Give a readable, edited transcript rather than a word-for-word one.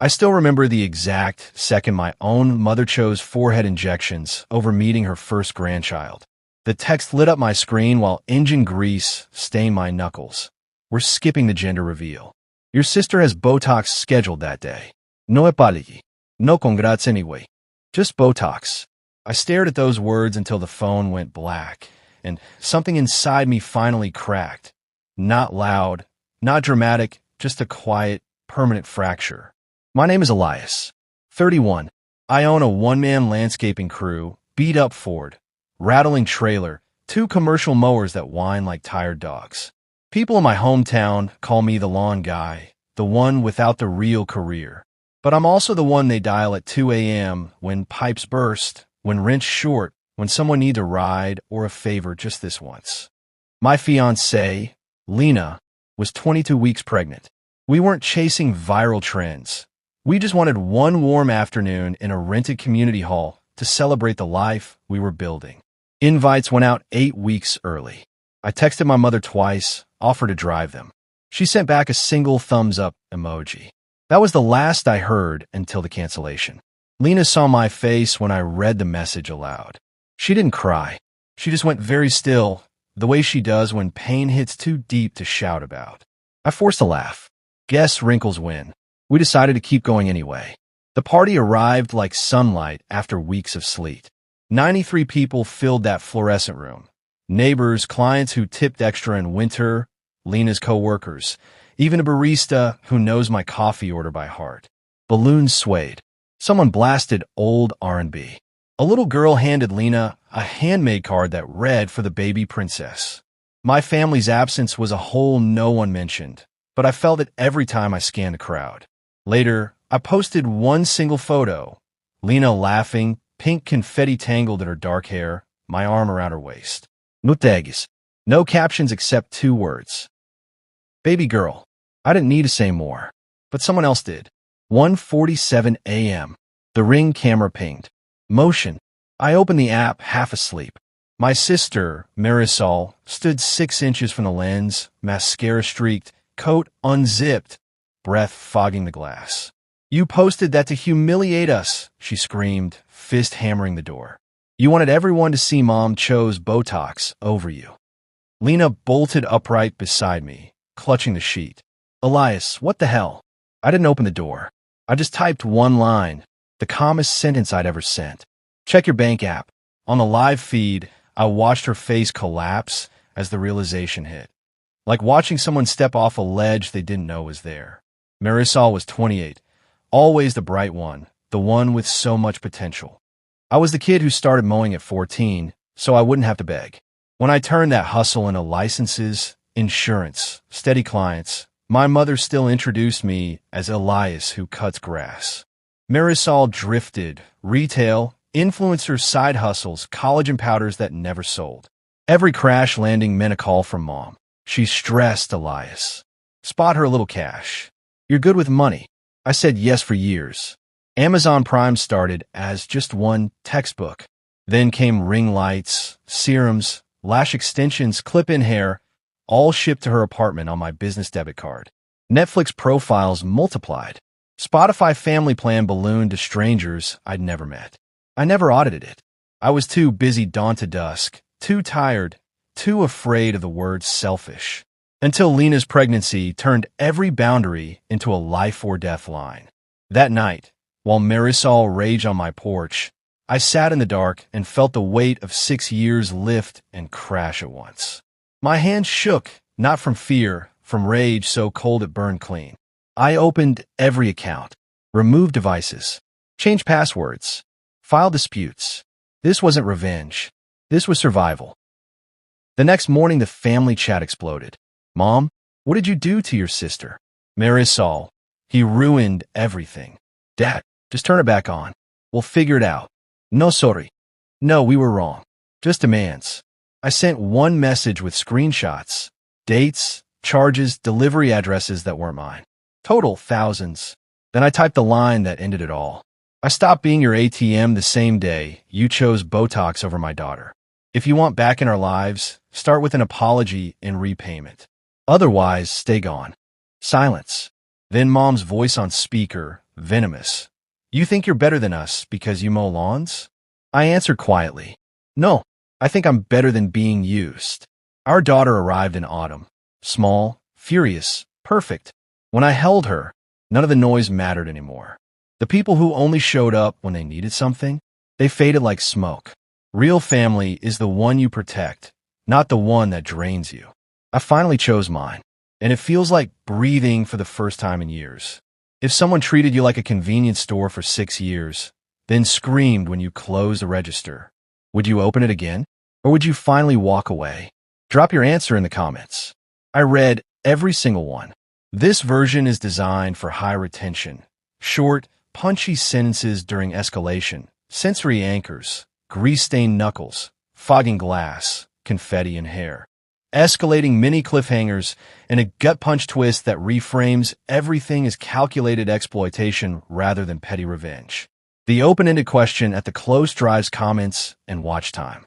I still remember the exact second my own mother chose forehead injections over meeting her first grandchild. The text lit up my screen while engine grease stained my knuckles. We're skipping the gender reveal. Your sister has Botox scheduled that day. No é paligi. No congrats anyway. Just Botox. I stared at those words until the phone went black, and something inside me finally cracked. Not loud, not dramatic, just a quiet, permanent fracture. My name is Elias, 31. I own a one-man landscaping crew, beat-up Ford, rattling trailer, 2 commercial mowers that whine like tired dogs. People in my hometown call me the lawn guy, the one without the real career. But I'm also the one they dial at 2 a.m. when pipes burst, when rent's short, when someone needs a ride or a favor just this once. My fiancée, Lena, was 22 weeks pregnant. We weren't chasing viral trends. We just wanted one warm afternoon in a rented community hall to celebrate the life we were building. Invites went out 8 weeks early. I texted my mother twice, offered to drive them. She sent back a single thumbs-up emoji. That was the last I heard until the cancellation. Lena saw my face when I read the message aloud. She didn't cry. She just went very still, the way she does when pain hits too deep to shout about. I forced a laugh. Guess wrinkles win. We decided to keep going anyway. The party arrived like sunlight after weeks of sleet. 93 people filled that fluorescent room. Neighbors, clients who tipped extra in winter, Lena's co-workers, even a barista who knows my coffee order by heart. Balloons swayed. Someone blasted old R&B. A little girl handed Lena a handmade card that read for the baby princess. My family's absence was a hole no one mentioned, but I felt it every time I scanned the crowd. Later, I posted one single photo. Lena laughing, pink confetti tangled in her dark hair, my arm around her waist. No tags. No captions except 2 words. Baby girl. I didn't need to say more, but someone else did. 1:47 a.m. The Ring camera pinged. Motion. I opened the app half asleep. My sister, Marisol, stood 6 inches from the lens, mascara streaked, coat unzipped, breath fogging the glass. You posted that to humiliate us, she screamed, fist hammering the door. You wanted everyone to see Mom chose Botox over you. Lena bolted upright beside me, clutching the sheet. Elias, what the hell? I didn't open the door. I just typed one line, the calmest sentence I'd ever sent. Check your bank app. On the live feed, I watched her face collapse as the realization hit. Like watching someone step off a ledge they didn't know was there. Marisol was 28, always the bright one, the one with so much potential. I was the kid who started mowing at 14, so I wouldn't have to beg. When I turned that hustle into licenses, insurance, steady clients, my mother still introduced me as Elias who cuts grass. Marisol drifted, retail, influencer side hustles, collagen powders that never sold. Every crash landing meant a call from Mom. She stressed Elias. Spot her a little cash. You're good with money. I said yes for years. Amazon Prime started as just one textbook. Then came ring lights, serums, lash extensions, clip-in hair, all shipped to her apartment on my business debit card. Netflix profiles multiplied. Spotify family plan ballooned to strangers I'd never met. I never audited it. I was too busy dawn to dusk, too tired, too afraid of the word selfish. Until Lena's pregnancy turned every boundary into a life or death line. That night, while Marisol raged on my porch, I sat in the dark and felt the weight of 6 years lift and crash at once. My hands shook, not from fear, from rage so cold it burned clean. I opened every account, removed devices, changed passwords, filed disputes. This wasn't revenge. This was survival. The next morning, the family chat exploded. Mom, what did you do to your sister? Marisol, he ruined everything. Dad, just turn it back on. We'll figure it out. No, sorry. No, we were wrong. Just demands. I sent one message with screenshots, dates, charges, delivery addresses that weren't mine. Total thousands. Then I typed the line that ended it all. I stopped being your ATM the same day you chose Botox over my daughter. If you want back in our lives, start with an apology in repayment. Otherwise, stay gone. Silence. Then Mom's voice on speaker, Venomous. You think you're better than us because you mow lawns? I answered quietly. No, I think I'm better than being used. Our daughter arrived in autumn. Small, furious, perfect. When I held her, none of the noise mattered anymore. The people who only showed up when they needed something, they faded like smoke. Real family is the one you protect, not the one that drains you. I finally chose mine, and it feels like breathing for the first time in years. If someone treated you like a convenience store for 6 years, then screamed when you closed the register, would you open it again? Or would you finally walk away? Drop your answer in the comments. I read every single one. This version is designed for high retention. Short, punchy sentences during escalation, sensory anchors, grease-stained knuckles, fogging glass, confetti in hair. Escalating mini cliffhangers, and a gut-punch twist that reframes everything as calculated exploitation rather than petty revenge. The open-ended question at the close drives comments and watch time.